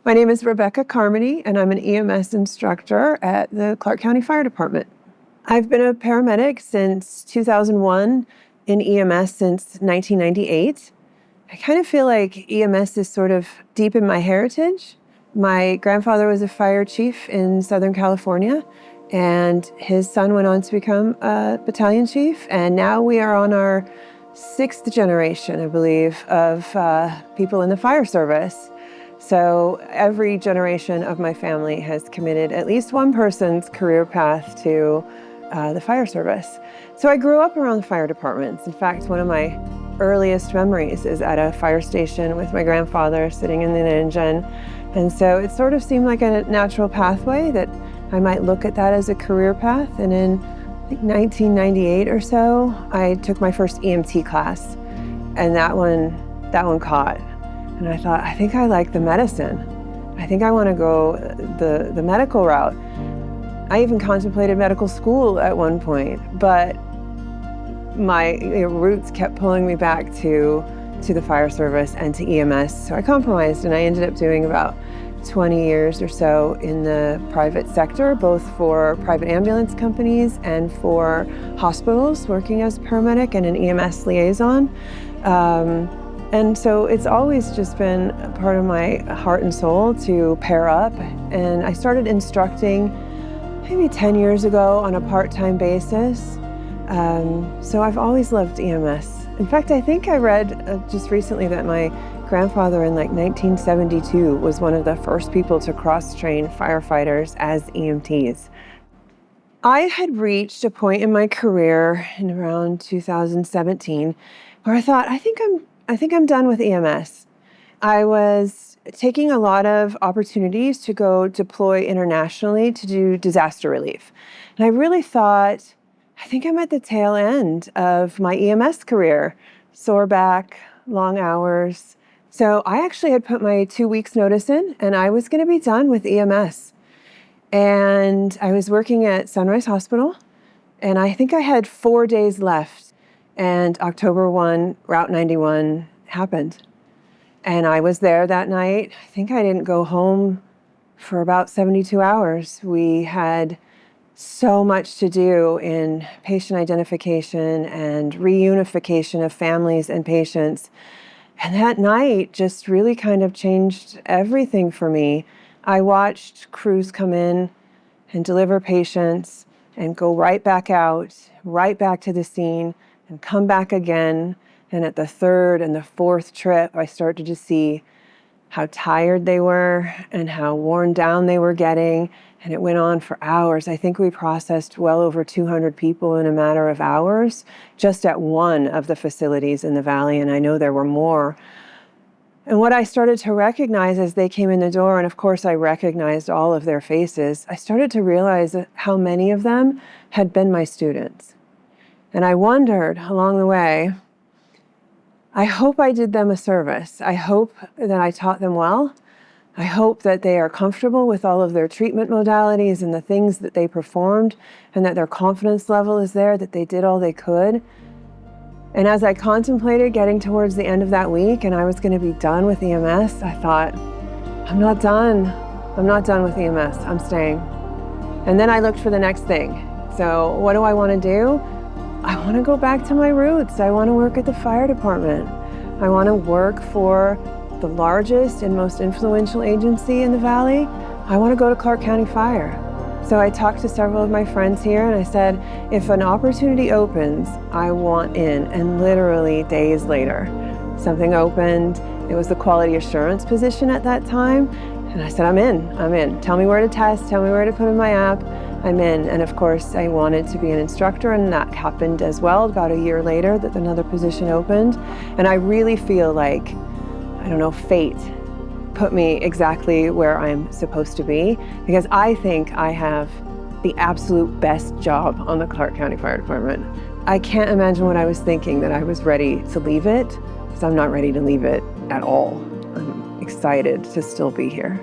My name is Rebecca Carmody, and I'm an EMS instructor at the Clark County Fire Department. I've been a paramedic since 2001, in EMS since 1998. I kind of feel like EMS is sort of deep in my heritage. My grandfather was a fire chief in Southern California, and his son went on to become a battalion chief, and now we are on our 6th generation, I believe, of people in the fire service. So every generation of my family has committed at least one person's career path to the fire service. So I grew up around the fire departments. In fact, one of my earliest memories is at a fire station with my grandfather sitting in the engine. And so it sort of seemed like a natural pathway that I might look at that as a career path. And in, I think, 1998 or so, I took my first EMT class, and that one caught. And I thought, I think I like the medicine. I think I want to go the medical route. I even contemplated medical school at one point, but my roots kept pulling me back to the fire service and to EMS. So I compromised, and I ended up doing about 20 years or so in the private sector, both for private ambulance companies and for hospitals, working as a paramedic and an EMS liaison. And so it's always just been a part of my heart and soul to pair up. And I started instructing maybe 10 years ago on a part-time basis. So I've always loved EMS. In fact, I think I read just recently that my grandfather in like 1972 was one of the first people to cross-train firefighters as EMTs. I had reached a point in my career in around 2017 where I thought, I think I'm done with EMS. I was taking a lot of opportunities to go deploy internationally to do disaster relief. And I really thought, I think I'm at the tail end of my EMS career. Sore back, long hours. So I actually had put my 2 weeks notice in, and I was going to be done with EMS. And I was working at Sunrise Hospital, and I think I had 4 days left. And October 1, Route 91 happened. And I was there that night. I think I didn't go home for about 72 hours. We had so much to do in patient identification and reunification of families and patients. And that night just really kind of changed everything for me. I watched crews come in and deliver patients and go right back out, right back to the scene, and come back again. And at the 3rd and the 4th trip, I started to see how tired they were and how worn down they were getting. And it went on for hours. I think we processed well over 200 people in a matter of hours, just at one of the facilities in the valley. And I know there were more. And what I started to recognize as they came in the door, and of course I recognized all of their faces, I started to realize how many of them had been my students. And I wondered along the way, I hope I did them a service. I hope that I taught them well. I hope that they are comfortable with all of their treatment modalities and the things that they performed, and that their confidence level is there, that they did all they could. And as I contemplated getting towards the end of that week and I was going to be done with EMS, I thought, I'm not done. I'm not done with EMS. I'm staying. And then I looked for the next thing. So what do I want to do? I want to go back to my roots. I want to work at the fire department. I want to work for the largest and most influential agency in the valley. I want to go to Clark County Fire. So I talked to several of my friends here and I said, if an opportunity opens, I want in. And literally days later, something opened. It was the quality assurance position at that time. And I said, I'm in. Tell me where to test, tell me where to put in my app. I'm in. And of course, I wanted to be an instructor, and that happened as well about a year later that another position opened. And I really feel like, I don't know, fate put me exactly where I'm supposed to be, because I think I have the absolute best job on the Clark County Fire Department. I can't imagine what I was thinking, that I was ready to leave it, because I'm not ready to leave it at all. I'm excited to still be here.